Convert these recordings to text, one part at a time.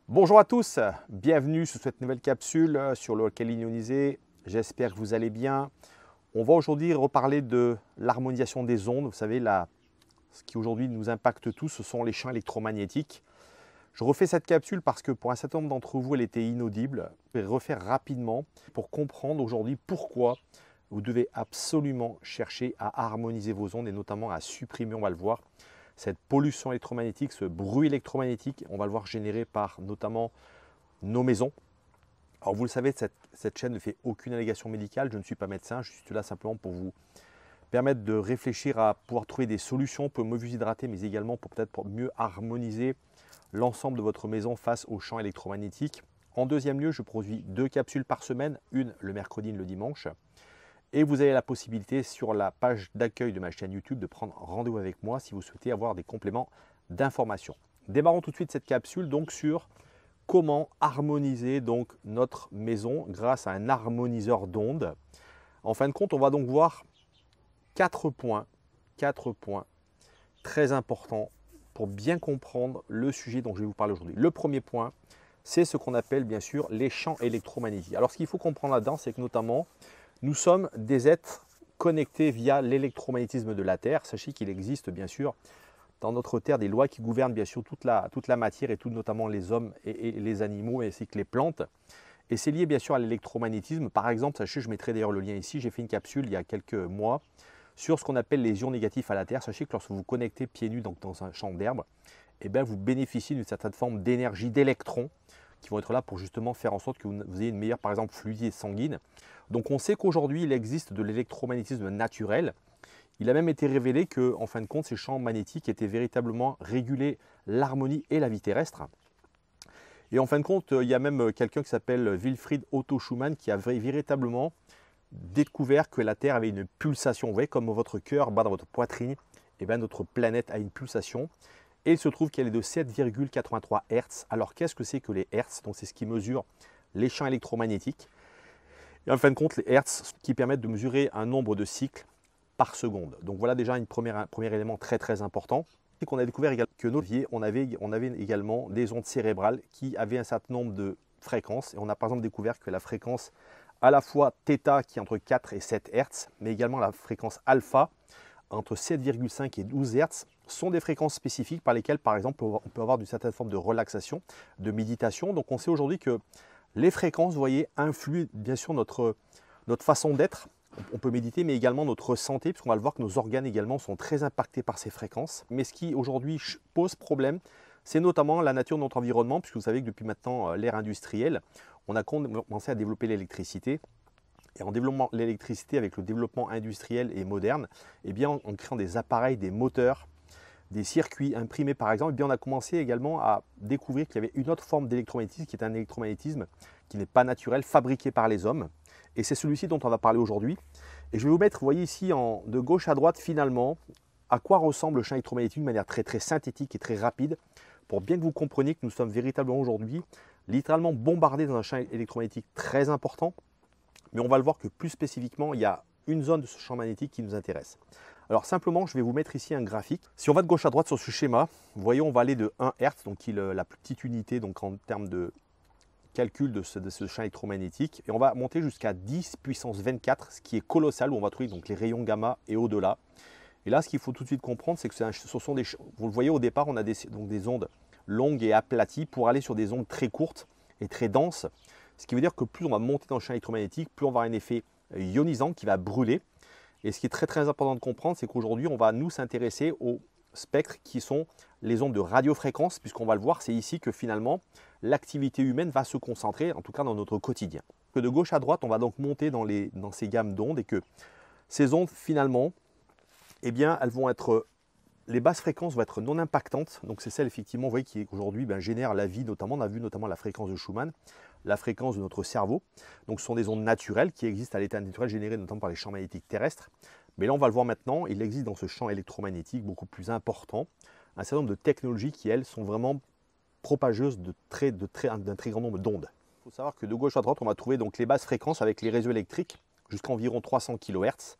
Bonjour à tous, bienvenue sur cette nouvelle capsule sur le alcaline ionisé. J'espère que vous allez bien. On va aujourd'hui reparler de l'harmonisation des ondes. Vous savez, ce qui aujourd'hui nous impacte tous, ce sont les champs électromagnétiques. Je refais cette capsule parce que pour un certain nombre d'entre vous, elle était inaudible. Je vais refaire rapidement pour comprendre aujourd'hui pourquoi vous devez absolument chercher à harmoniser vos ondes et notamment à supprimer, on va le voir, cette pollution électromagnétique, ce bruit électromagnétique, on va le voir généré par notamment nos maisons. Alors vous le savez, cette chaîne ne fait aucune allégation médicale, je ne suis pas médecin, je suis là simplement pour vous permettre de réfléchir à pouvoir trouver des solutions pour mieux vous hydrater, mais également pour peut-être mieux harmoniser l'ensemble de votre maison face aux champs électromagnétiques. En deuxième lieu, je produis 2 capsules par semaine, une le mercredi et le dimanche. Et vous avez la possibilité sur la page d'accueil de ma chaîne YouTube de prendre rendez-vous avec moi si vous souhaitez avoir des compléments d'information. Démarrons tout de suite cette capsule donc sur comment harmoniser donc notre maison grâce à un harmoniseur d'ondes. En fin de compte, on va donc voir 4 points très importants pour bien comprendre le sujet dont je vais vous parler aujourd'hui. Le premier point, c'est ce qu'on appelle bien sûr les champs électromagnétiques. Alors ce qu'il faut comprendre là-dedans, c'est que notamment nous sommes des êtres connectés via l'électromagnétisme de la Terre. Sachez qu'il existe bien sûr dans notre Terre des lois qui gouvernent bien sûr toute la matière et tout, notamment les hommes et les animaux ainsi que les plantes. Et c'est lié bien sûr à l'électromagnétisme. Par exemple, sachez, je mettrai d'ailleurs le lien ici, j'ai fait une capsule il y a quelques mois sur ce qu'on appelle les ions négatifs à la Terre. Sachez que lorsque vous vous connectez pieds nus dans un champ d'herbe, eh bien, vous bénéficiez d'une certaine forme d'énergie, d'électrons qui vont être là pour justement faire en sorte que vous ayez une meilleure, par exemple, fluidité sanguine. Donc on sait qu'aujourd'hui, il existe de l'électromagnétisme naturel. Il a même été révélé que, en fin de compte, ces champs magnétiques étaient véritablement régulés l'harmonie et la vie terrestre. Et en fin de compte, il y a même quelqu'un qui s'appelle Wilfried Otto Schumann qui a véritablement découvert que la Terre avait une pulsation. Vous voyez, comme votre cœur bat dans votre poitrine, et bien notre planète a une pulsation. Et il se trouve qu'elle est de 7,83 Hz. Alors qu'est-ce que c'est que les Hertz? Donc c'est ce qui mesure les champs électromagnétiques. Et en fin de compte, les Hertz qui permettent de mesurer un nombre de cycles par seconde. Donc voilà déjà un premier élément très important. Et qu'on a découvert également que on avait également des ondes cérébrales qui avaient un certain nombre de fréquences. Et on a par exemple découvert que la fréquence à la fois θ qui est entre 4 et 7 Hz, mais également la fréquence alpha entre 7,5 et 12 Hz sont des fréquences spécifiques par lesquelles, par exemple, on peut avoir une certaine forme de relaxation, de méditation. Donc on sait aujourd'hui que les fréquences, vous voyez, influent bien sûr notre façon d'être. On peut méditer, mais également notre santé, puisqu'on va le voir que nos organes également sont très impactés par ces fréquences. Mais ce qui aujourd'hui pose problème, c'est notamment la nature de notre environnement, puisque vous savez que depuis maintenant l'ère industrielle, on a commencé à développer l'électricité. Et en développant l'électricité avec le développement industriel et moderne, eh bien, en créant des appareils, des moteurs, des circuits imprimés par exemple, eh bien, on a commencé également à découvrir qu'il y avait une autre forme d'électromagnétisme qui est un électromagnétisme qui n'est pas naturel, fabriqué par les hommes. Et c'est celui-ci dont on va parler aujourd'hui. Et je vais vous mettre, vous voyez ici, de gauche à droite finalement, à quoi ressemble le champ électromagnétique de manière très synthétique et très rapide, pour bien que vous compreniez que nous sommes véritablement aujourd'hui littéralement bombardés dans un champ électromagnétique très important. Mais on va le voir que plus spécifiquement, il y a une zone de ce champ magnétique qui nous intéresse. Alors simplement, je vais vous mettre ici un graphique. Si on va de gauche à droite sur ce schéma, vous voyez, on va aller de 1 Hz, donc qui est la plus petite unité donc en termes de calcul de ce champ électromagnétique. Et on va monter jusqu'à 10 puissance 24, ce qui est colossal, où on va trouver donc les rayons gamma et au-delà. Et là, ce qu'il faut tout de suite comprendre, c'est que ce sont des... Vous le voyez au départ, on a donc des ondes longues et aplaties pour aller sur des ondes très courtes et très denses. Ce qui veut dire que plus on va monter dans le champ électromagnétique, plus on va avoir un effet ionisant qui va brûler. Et ce qui est très important de comprendre, c'est qu'aujourd'hui, on va nous s'intéresser aux spectres qui sont les ondes de radiofréquence, puisqu'on va le voir, c'est ici que finalement, l'activité humaine va se concentrer, en tout cas dans notre quotidien. Que de gauche à droite, on va donc monter dans ces gammes d'ondes et que ces ondes, finalement, eh bien, elles vont être... Les basses fréquences vont être non impactantes, donc c'est celle effectivement, vous voyez, qui aujourd'hui génère la vie, notamment, on a vu notamment la fréquence de Schumann, la fréquence de notre cerveau. Donc ce sont des ondes naturelles qui existent à l'état naturel, générées notamment par les champs magnétiques terrestres. Mais là, on va le voir maintenant, il existe dans ce champ électromagnétique beaucoup plus important un certain nombre de technologies qui, elles, sont vraiment propageuses d'un très grand nombre d'ondes. Il faut savoir que de gauche à droite, on va trouver donc les basses fréquences avec les réseaux électriques jusqu'à environ 300 kHz.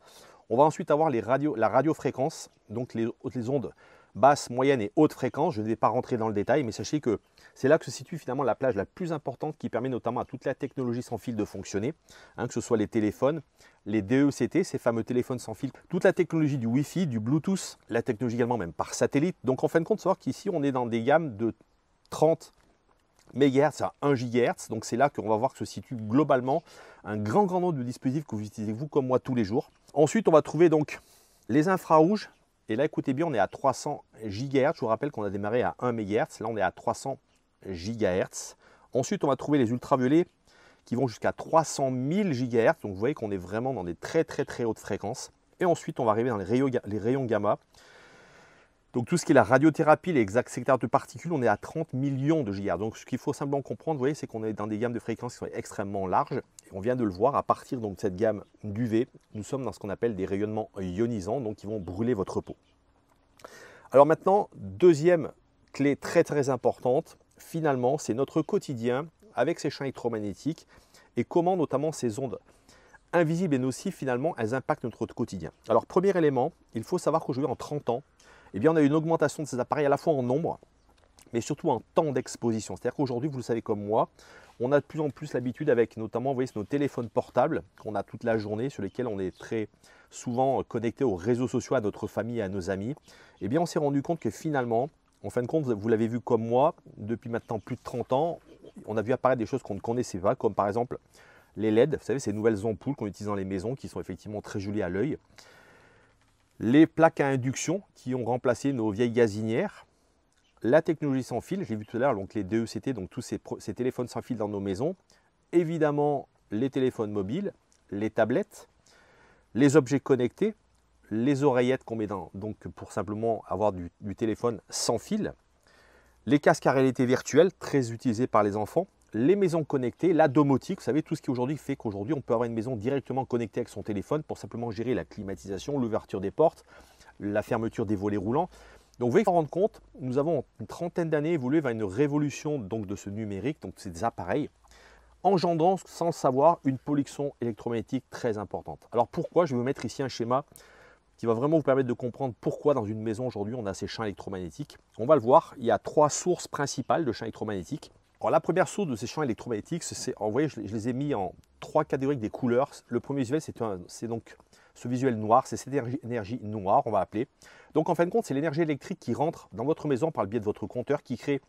On va ensuite avoir la radiofréquence, donc les ondes basses, moyennes et hautes fréquences. Je ne vais pas rentrer dans le détail, mais sachez que c'est là que se situe finalement la plage la plus importante qui permet notamment à toute la technologie sans fil de fonctionner, que ce soit les téléphones, les DECT, ces fameux téléphones sans fil, toute la technologie du Wi-Fi, du Bluetooth, la technologie également même par satellite. Donc en fin de compte, savoir qu'ici on est dans des gammes de 30 MHz à 1 GHz. Donc c'est là qu'on va voir que se situe globalement un grand nombre de dispositifs que vous utilisez vous comme moi tous les jours. Ensuite, on va trouver donc les infrarouges. Et là, écoutez bien, on est à 300 GHz. Je vous rappelle qu'on a démarré à 1 MHz. Là, on est à 300 GHz. Ensuite, on va trouver les ultraviolets qui vont jusqu'à 300 000 GHz. Donc, vous voyez qu'on est vraiment dans des très hautes fréquences. Et ensuite, on va arriver dans les rayons gamma. Donc, tout ce qui est la radiothérapie, les accélérateurs de particules, on est à 30 millions de GHz. Donc, ce qu'il faut simplement comprendre, vous voyez, c'est qu'on est dans des gammes de fréquences qui sont extrêmement larges. Et on vient de le voir, à partir donc, de cette gamme d'UV, nous sommes dans ce qu'on appelle des rayonnements ionisants, donc qui vont brûler votre peau. Alors maintenant, deuxième clé très importante, finalement, c'est notre quotidien avec ces champs électromagnétiques et comment notamment ces ondes invisibles et nocives, finalement, elles impactent notre quotidien. Alors, premier élément, il faut savoir qu'aujourd'hui, en 30 ans, eh bien, on a une augmentation de ces appareils à la fois en nombre, mais surtout en temps d'exposition. C'est-à-dire qu'aujourd'hui, vous le savez comme moi, on a de plus en plus l'habitude avec notamment, vous voyez, nos téléphones portables qu'on a toute la journée, sur lesquels on est très souvent connecté aux réseaux sociaux, à notre famille, à nos amis. Eh bien, on s'est rendu compte que finalement, en fin de compte, vous l'avez vu comme moi, depuis maintenant plus de 30 ans, on a vu apparaître des choses qu'on ne connaissait pas, comme par exemple les LED, vous savez, ces nouvelles ampoules qu'on utilise dans les maisons, qui sont effectivement très jolies à l'œil. Les plaques à induction qui ont remplacé nos vieilles gazinières. La technologie sans fil, j'ai vu tout à l'heure, donc les DECT, donc tous ces téléphones sans fil dans nos maisons. Évidemment, les téléphones mobiles, les tablettes, les objets connectés, les oreillettes qu'on met donc pour simplement avoir du téléphone sans fil, les casques à réalité virtuelle, très utilisés par les enfants, les maisons connectées, la domotique, vous savez, tout ce qui aujourd'hui fait qu'aujourd'hui on peut avoir une maison directement connectée avec son téléphone pour simplement gérer la climatisation, l'ouverture des portes, la fermeture des volets roulants. Donc vous voyez, vous vous rendre compte, nous avons une trentaine d'années évolué vers une révolution donc, de ce numérique, donc ces appareils, engendrant sans le savoir une pollution électromagnétique très importante. Alors pourquoi? Je vais vous mettre ici un schéma qui va vraiment vous permettre de comprendre pourquoi dans une maison aujourd'hui on a ces champs électromagnétiques. On va le voir, il y a 3 sources principales de champs électromagnétiétiques. Alors la première source de ces champs électromagnétiques, vous voyez, je les ai mis en 3 catégories des couleurs. Le premier visuel, c'est donc ce visuel noir, c'est cette énergie noire, on va appeler. Donc en fin de compte, c'est l'énergie électrique qui rentre dans votre maison par le biais de votre compteur, qui crée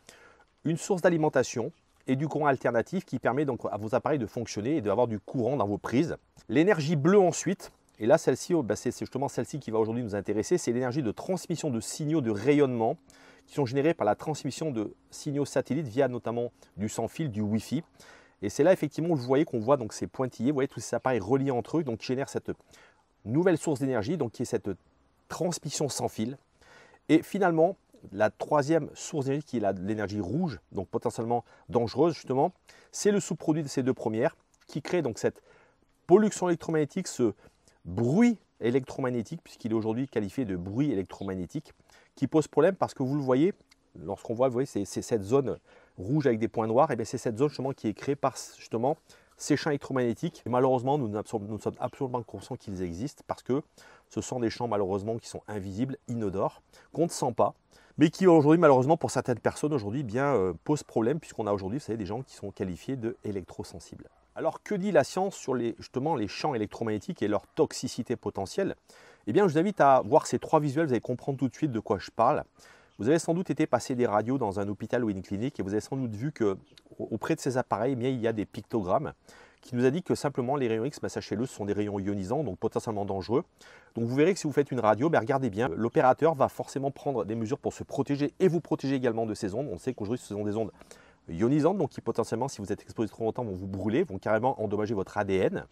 une source d'alimentation et du courant alternatif qui permet donc à vos appareils de fonctionner et d'avoir du courant dans vos prises. L'énergie bleue ensuite, et là celle-ci, c'est justement celle-ci qui va aujourd'hui nous intéresser, c'est l'énergie de transmission de signaux de rayonnement qui sont générés par la transmission de signaux satellites via notamment du sans-fil, du Wi-Fi. Et c'est là effectivement où vous voyez qu'on voit donc ces pointillés, vous voyez tous ces appareils reliés entre eux, donc qui génèrent cette nouvelle source d'énergie, donc qui est cette transmission sans fil. Et finalement, la troisième source d'énergie qui est l'énergie rouge, donc potentiellement dangereuse justement, c'est le sous-produit de ces deux premières qui crée donc cette pollution électromagnétique, ce bruit électromagnétique, puisqu'il est aujourd'hui qualifié de bruit électromagnétique, qui pose problème parce que vous le voyez, lorsqu'on voit, vous voyez, c'est cette zone rouge avec des points noirs, et bien c'est cette zone justement qui est créée par justement ces champs électromagnétiques. Et malheureusement, nous sommes absolument conscients qu'ils existent parce que ce sont des champs malheureusement qui sont invisibles, inodores, qu'on ne sent pas, mais qui aujourd'hui malheureusement pour certaines personnes aujourd'hui posent problème puisqu'on a aujourd'hui, vous savez, des gens qui sont qualifiés de électrosensibles. Alors que dit la science sur justement les champs électromagnétiques et leur toxicité potentielle? Eh bien, je vous invite à voir ces 3 visuels, vous allez comprendre tout de suite de quoi je parle. Vous avez sans doute été passer des radios dans un hôpital ou une clinique et vous avez sans doute vu qu'auprès de ces appareils, eh bien, il y a des pictogrammes qui nous indiquent que simplement les rayons X, sachez-le, ce sont des rayons ionisants, donc potentiellement dangereux. Donc vous verrez que si vous faites une radio, regardez bien, l'opérateur va forcément prendre des mesures pour se protéger et vous protéger également de ces ondes. On sait qu'aujourd'hui, ce sont des ondes ionisantes, donc qui potentiellement, si vous êtes exposé trop longtemps, vont vous brûler, vont carrément endommager votre ADN.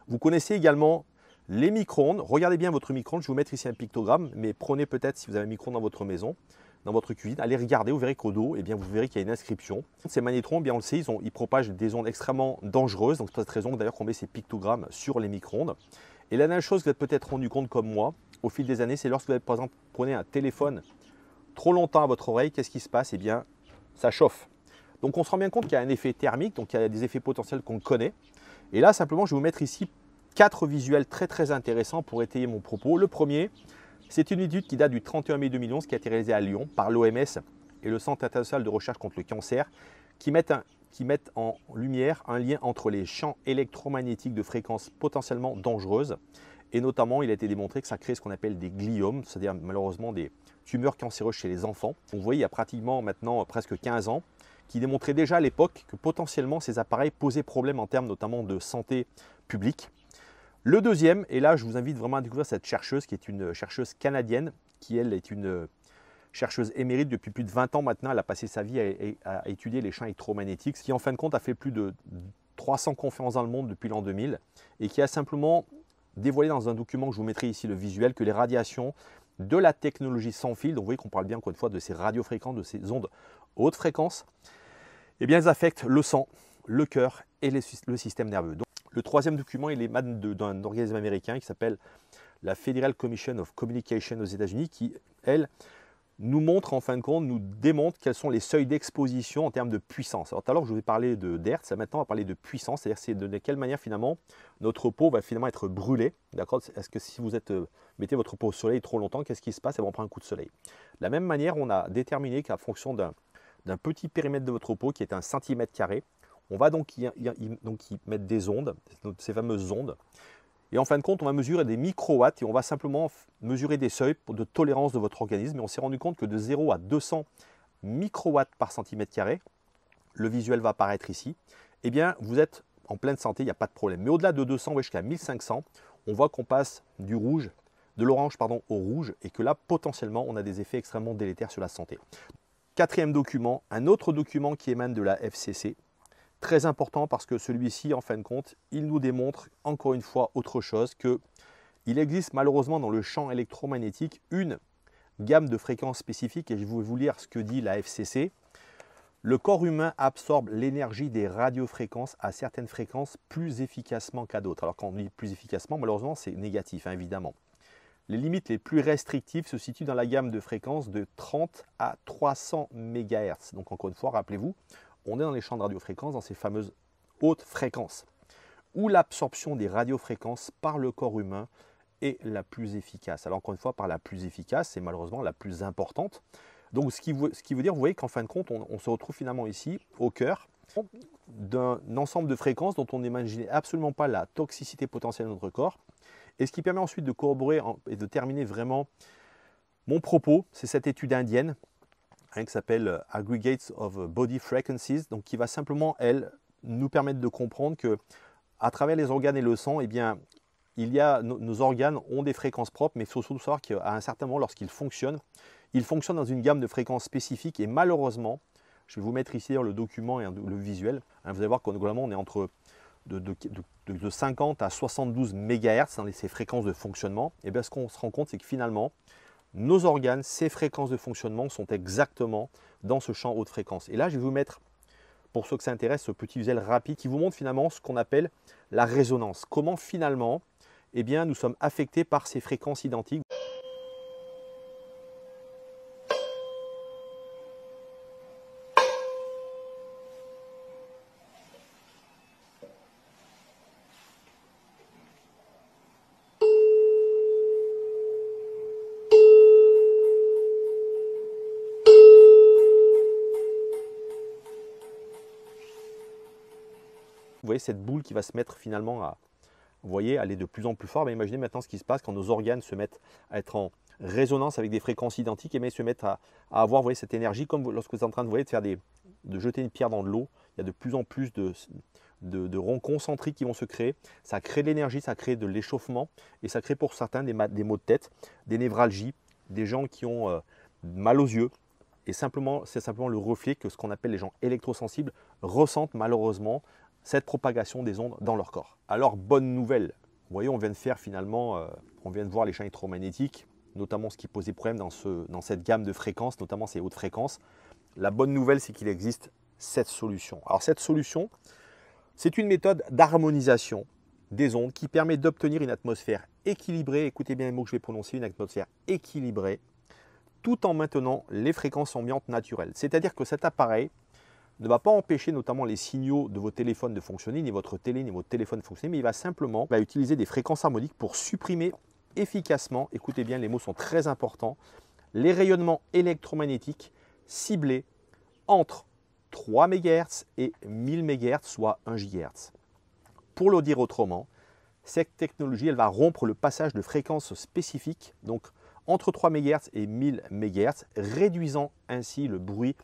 Vous connaissez également les micro-ondes. Regardez bien votre micro-ondes. Je vais vous mettre ici un pictogramme, mais prenez peut-être, si vous avez un micro-ondes dans votre maison, dans votre cuisine, allez regarder, vous verrez qu'au dos, eh bien, vous verrez qu'il y a une inscription. Ces magnétrons, bien on le sait, ils propagent des ondes extrêmement dangereuses. Donc c'est pour cette raison d'ailleurs qu'on met ces pictogrammes sur les micro-ondes. Et la dernière chose que vous êtes peut-être rendu compte comme moi, au fil des années, c'est lorsque vous avez, par exemple, prenez un téléphone trop longtemps à votre oreille, qu'est-ce qui se passe? Eh bien, ça chauffe. Donc on se rend bien compte qu'il y a un effet thermique, donc il y a des effets potentiels qu'on connaît. Et là, simplement, je vais vous mettre ici 4 visuels très intéressants pour étayer mon propos. Le premier, c'est une étude qui date du 31 mai 2011 qui a été réalisée à Lyon par l'OMS et le Centre international de recherche contre le cancer qui mettent en lumière un lien entre les champs électromagnétiques de fréquences potentiellement dangereuses et notamment il a été démontré que ça crée ce qu'on appelle des gliomes, c'est-à-dire malheureusement des tumeurs cancéreuses chez les enfants. Vous voyez, il y a pratiquement maintenant presque 15 ans qui démontrait déjà à l'époque que potentiellement ces appareils posaient problème en termes notamment de santé publique. Le deuxième, et là je vous invite vraiment à découvrir cette chercheuse qui est une chercheuse canadienne qui elle est une chercheuse émérite depuis plus de 20 ans maintenant. Elle a passé sa vie à étudier les champs électromagnétiques, ce qui en fin de compte a fait plus de 300 conférences dans le monde depuis l'an 2000 et qui a simplement dévoilé dans un document que je vous mettrai ici le visuel que les radiations de la technologie sans fil, donc vous voyez qu'on parle bien encore une fois de ces radiofréquences, de ces ondes haute fréquence, eh bien elles affectent le sang, le cœur et le système nerveux. Donc, le troisième document, il émane d'un organisme américain qui s'appelle la Federal Commission of Communication aux États-Unis qui, elle, nous montre en fin de compte, nous démontre quels sont les seuils d'exposition en termes de puissance. Alors tout à l'heure je vous ai parlé d'hertz, maintenant on va parler de puissance, c'est-à-dire c'est de quelle manière finalement notre peau va finalement être brûlée. D'accord? Est-ce que si vous mettez votre peau au soleil trop longtemps, qu'est-ce qui se passe? Elle va prendre un coup de soleil. De la même manière, on a déterminé qu'à fonction d'un petit périmètre de votre peau qui est un centimètre carré, on va donc y mettre des ondes, ces fameuses ondes. Et en fin de compte, on va mesurer des microwatts et on va simplement mesurer des seuils de tolérance de votre organisme. Et on s'est rendu compte que de 0 à 200 microwatts par centimètre carré, le visuel va apparaître ici, eh bien vous êtes en pleine santé, il n'y a pas de problème. Mais au-delà de 200 jusqu'à 1500, on voit qu'on passe de l'orange au rouge et que là, potentiellement, on a des effets extrêmement délétères sur la santé. Quatrième document, un autre document qui émane de la FCC. Très important parce que celui-ci, en fin de compte, il nous démontre encore une fois autre chose, qu'il existe malheureusement dans le champ électromagnétique une gamme de fréquences spécifiques et je vais vous lire ce que dit la FCC. Le corps humain absorbe l'énergie des radiofréquences à certaines fréquences plus efficacement qu'à d'autres. Alors quand on dit plus efficacement, malheureusement c'est négatif, hein, évidemment. Les limites les plus restrictives se situent dans la gamme de fréquences de 30 à 300 MHz. Donc encore une fois, rappelez-vous, on est dans les champs de radiofréquences, dans ces fameuses hautes fréquences, où l'absorption des radiofréquences par le corps humain est la plus efficace. Alors encore une fois, par la plus efficace, c'est malheureusement la plus importante. Donc ce qui veut dire, vous voyez qu'en fin de compte, on se retrouve finalement ici, au cœur d'un ensemble de fréquences dont on n'imaginait absolument pas la toxicité potentielle de notre corps. Et ce qui permet ensuite de corroborer et de terminer vraiment mon propos, c'est cette étude indienne, qui s'appelle Aggregates of Body Frequencies, donc qui va simplement, elle, nous permettre de comprendre que à travers les organes et le sang, eh bien, nos organes ont des fréquences propres, mais il faut surtout savoir qu'à un certain moment, lorsqu'ils fonctionnent dans une gamme de fréquences spécifiques et malheureusement, je vais vous mettre ici le document et le visuel, hein, vous allez voir qu'on est entre de 50 à 72 MHz dans ces fréquences de fonctionnement. Et bien ce qu'on se rend compte, c'est que finalement, nos organes, ces fréquences de fonctionnement sont exactement dans ce champ haute fréquence. Et là, je vais vous mettre, pour ceux que ça intéresse, ce petit visuel rapide qui vous montre finalement ce qu'on appelle la résonance. Comment finalement, eh bien, nous sommes affectés par ces fréquences identiques. Vous voyez cette boule qui va se mettre finalement à, vous voyez, aller de plus en plus fort. Mais imaginez maintenant ce qui se passe quand nos organes se mettent à être en résonance avec des fréquences identiques et mais se mettent à avoir, vous voyez, cette énergie comme lorsque vous êtes en train de jeter une pierre dans de l'eau. Il y a de plus en plus de ronds concentriques qui vont se créer. Ça crée de l'énergie, ça crée de l'échauffement et ça crée pour certains des maux de tête, des névralgies, des gens qui ont mal aux yeux. Et c'est simplement le reflet que ce qu'on appelle les gens électrosensibles ressentent malheureusement cette propagation des ondes dans leur corps. Alors, bonne nouvelle, vous voyez, on vient de faire finalement, on vient de voir les champs électromagnétiques, notamment ce qui posait problème dans cette gamme de fréquences, notamment ces hautes fréquences. La bonne nouvelle, c'est qu'il existe cette solution. Alors, cette solution, c'est une méthode d'harmonisation des ondes qui permet d'obtenir une atmosphère équilibrée, écoutez bien les mots que je vais prononcer, une atmosphère équilibrée, tout en maintenant les fréquences ambiantes naturelles. C'est-à-dire que cet appareil ne va pas empêcher notamment les signaux de vos téléphones de fonctionner, ni votre télé, ni votre téléphone de fonctionner, mais il va simplement utiliser des fréquences harmoniques pour supprimer efficacement, écoutez bien, les mots sont très importants, les rayonnements électromagnétiques ciblés entre 3 MHz et 1000 MHz, soit 1 GHz. Pour le dire autrement, cette technologie, elle va rompre le passage de fréquences spécifiques, donc entre 3 MHz et 1000 MHz, réduisant ainsi le bruit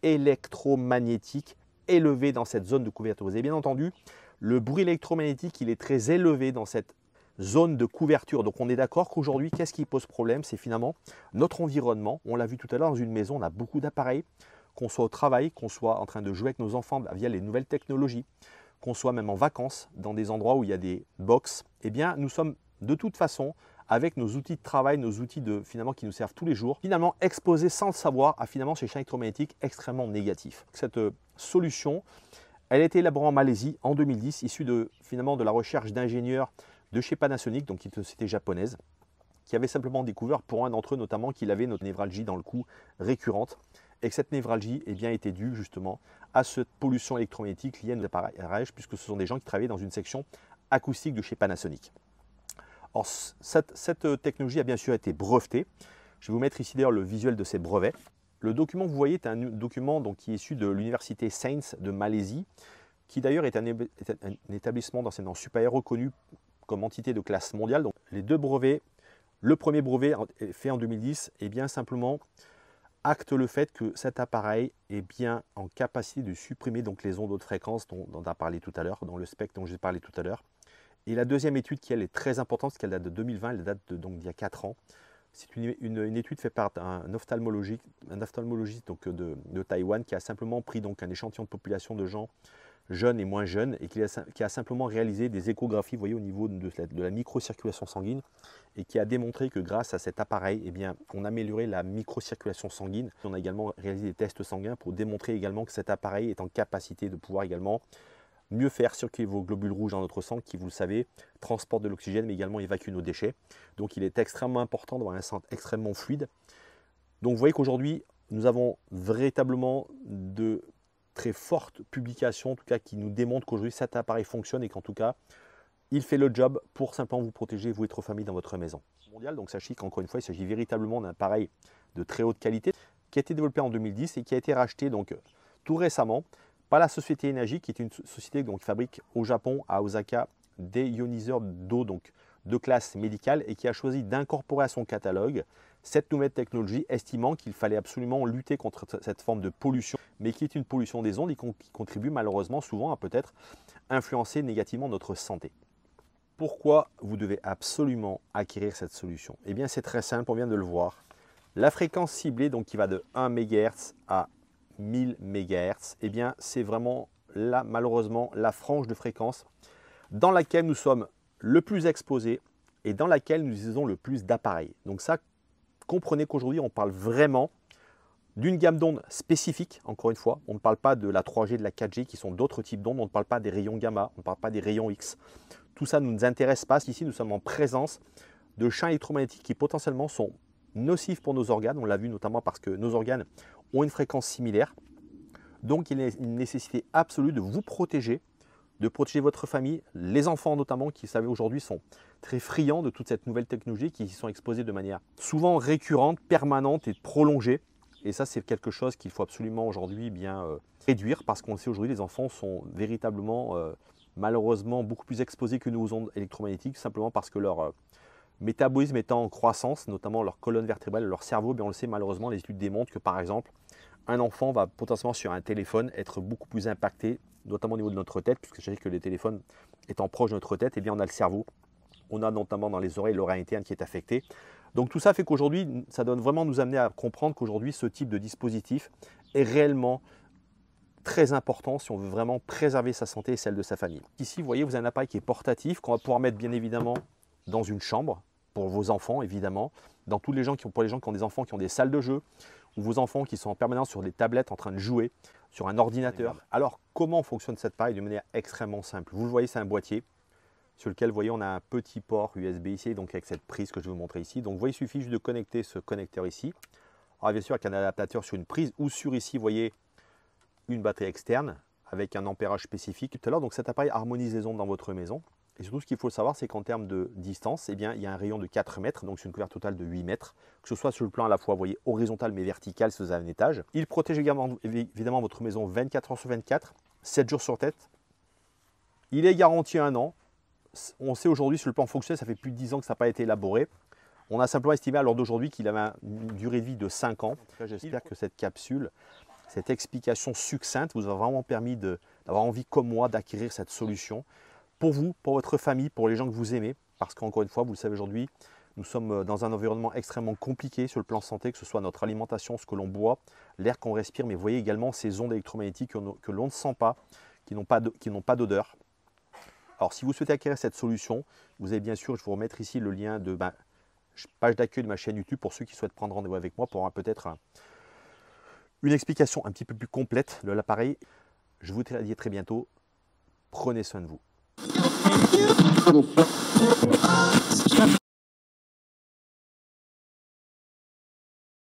électromagnétique élevé dans cette zone de couverture. Vous avez bien entendu, le bruit électromagnétique, il est très élevé dans cette zone de couverture. Donc on est d'accord qu'aujourd'hui, qu'est-ce qui pose problème? C'est finalement notre environnement. On l'a vu tout à l'heure, dans une maison, on a beaucoup d'appareils, qu'on soit au travail, qu'on soit en train de jouer avec nos enfants via les nouvelles technologies, qu'on soit même en vacances, dans des endroits où il y a des box, eh bien nous sommes de toute façon, avec nos outils de travail, nos outils finalement qui nous servent tous les jours, finalement exposés sans le savoir à finalement ces champs électromagnétiques extrêmement négatifs. Cette solution, elle a été élaborée en Malaisie en 2010, issue finalement de la recherche d'ingénieurs de chez Panasonic, donc une société japonaise, qui avait simplement découvert pour un d'entre eux notamment qu'il avait notre névralgie dans le cou récurrente, et que cette névralgie était due justement à cette pollution électromagnétique liée à nos appareillages, puisque ce sont des gens qui travaillaient dans une section acoustique de chez Panasonic. Alors, cette technologie a bien sûr été brevetée. Je vais vous mettre ici d'ailleurs le visuel de ces brevets. Le document que vous voyez est un document qui est issu de l'université Saints de Malaisie, qui d'ailleurs est un établissement d'enseignement supérieur reconnu comme entité de classe mondiale. Donc, les deux brevets, le premier brevet fait en 2010, et bien simplement acte le fait que cet appareil est bien en capacité de supprimer donc les ondes haute fréquence dont on a parlé tout à l'heure, dans le spectre dont j'ai parlé tout à l'heure. Et la deuxième étude qui elle est très importante, parce qu'elle date de 2020, elle date donc d'il y a 4 ans. C'est une étude faite par un ophtalmologiste donc de Taïwan qui a simplement pris donc un échantillon de population de gens jeunes et moins jeunes et qui a simplement réalisé des échographies, vous voyez, au niveau de la microcirculation sanguine et qui a démontré que grâce à cet appareil, eh bien, on améliorait la microcirculation sanguine. On a également réalisé des tests sanguins pour démontrer également que cet appareil est en capacité de pouvoir également mieux faire circuler vos globules rouges dans notre sang qui, vous le savez, transportent de l'oxygène mais également évacuent nos déchets. Donc il est extrêmement important d'avoir un sang extrêmement fluide. Donc vous voyez qu'aujourd'hui, nous avons véritablement de très fortes publications, en tout cas qui nous démontrent qu'aujourd'hui cet appareil fonctionne et qu'en tout cas, il fait le job pour simplement vous protéger, vous et votre famille dans votre maison. Donc sachez qu'encore une fois, il s'agit véritablement d'un appareil de très haute qualité qui a été développé en 2010 et qui a été racheté donc tout récemment par la société Energy, qui est une société donc, qui fabrique au Japon, à Osaka, des ioniseurs d'eau donc de classe médicale et qui a choisi d'incorporer à son catalogue cette nouvelle technologie, estimant qu'il fallait absolument lutter contre cette forme de pollution, mais qui est une pollution des ondes et qui contribue malheureusement souvent à peut-être influencer négativement notre santé. Pourquoi vous devez absolument acquérir cette solution? Eh bien c'est très simple, on vient de le voir. La fréquence ciblée donc, qui va de 1 MHz à 1000 MHz, eh bien c'est vraiment là malheureusement la frange de fréquence dans laquelle nous sommes le plus exposés et dans laquelle nous utilisons le plus d'appareils. Donc ça, comprenez qu'aujourd'hui on parle vraiment d'une gamme d'ondes spécifique, encore une fois, on ne parle pas de la 3G, de la 4G qui sont d'autres types d'ondes, on ne parle pas des rayons gamma, on ne parle pas des rayons X. Tout ça ne nous intéresse pas, ici nous sommes en présence de champs électromagnétiques qui potentiellement sont nocifs pour nos organes, on l'a vu notamment parce que nos organes ont une fréquence similaire. Donc il y a une nécessité absolue de vous protéger, de protéger votre famille, les enfants notamment qui, vous savez, aujourd'hui sont très friands de toute cette nouvelle technologie, qui y sont exposés de manière souvent récurrente, permanente et prolongée. Et ça, c'est quelque chose qu'il faut absolument aujourd'hui bien réduire, parce qu'on le sait aujourd'hui, les enfants sont véritablement, malheureusement, beaucoup plus exposés que nous aux ondes électromagnétiques, simplement parce que leur métabolisme étant en croissance, notamment leur colonne vertébrale, leur cerveau, bien on le sait, malheureusement, les études démontrent que par exemple, un enfant va potentiellement sur un téléphone être beaucoup plus impacté, notamment au niveau de notre tête, puisque je sais que les téléphones étant proches de notre tête, eh bien on a le cerveau, on a notamment dans les oreilles l'oreille interne qui est affectée. Donc tout ça fait qu'aujourd'hui, ça doit vraiment nous amener à comprendre qu'aujourd'hui, ce type de dispositif est réellement très important si on veut vraiment préserver sa santé et celle de sa famille. Ici, vous voyez, vous avez un appareil qui est portatif, qu'on va pouvoir mettre bien évidemment dans une chambre, pour vos enfants évidemment, pour les gens qui ont des enfants qui ont des salles de jeu, ou vos enfants qui sont en permanence sur des tablettes en train de jouer, sur un ordinateur. Alors comment fonctionne cet appareil de manière extrêmement simple? Vous le voyez, c'est un boîtier sur lequel, vous voyez, on a un petit port USB ici, donc avec cette prise que je vais vous montrer ici. Donc vous voyez, il suffit juste de connecter ce connecteur ici. Alors bien sûr, avec un adaptateur sur une prise ou sur ici, vous voyez, une batterie externe avec un ampérage spécifique tout à l'heure. Donc cet appareil harmonise les ondes dans votre maison. Et surtout, ce qu'il faut savoir, c'est qu'en termes de distance, eh bien, il y a un rayon de 4 mètres, donc c'est une couverture totale de 8 mètres, que ce soit sur le plan à la fois, vous voyez, horizontal mais vertical si vous avez un étage. Il protège également, évidemment, votre maison 24 heures sur 24, 7 jours sur 7. Il est garanti 1 an. On sait aujourd'hui, sur le plan fonctionnel, ça fait plus de 10 ans que ça n'a pas été élaboré. On a simplement estimé à l'heure d'aujourd'hui qu'il avait une durée de vie de 5 ans. J'espère que cette capsule, cette explication succincte vous a vraiment permis d'avoir envie, comme moi, d'acquérir cette solution. Pour vous, pour votre famille, pour les gens que vous aimez, parce qu'encore une fois, vous le savez aujourd'hui, nous sommes dans un environnement extrêmement compliqué sur le plan santé, que ce soit notre alimentation, ce que l'on boit, l'air qu'on respire, mais vous voyez également ces ondes électromagnétiques que l'on ne sent pas, qui n'ont pas d'odeur. Alors, si vous souhaitez acquérir cette solution, vous avez bien sûr, je vais vous remettre ici le lien de page d'accueil de ma chaîne YouTube pour ceux qui souhaitent prendre rendez-vous avec moi pour peut-être une explication un petit peu plus complète de l'appareil. Je vous dis à très bientôt. Prenez soin de vous.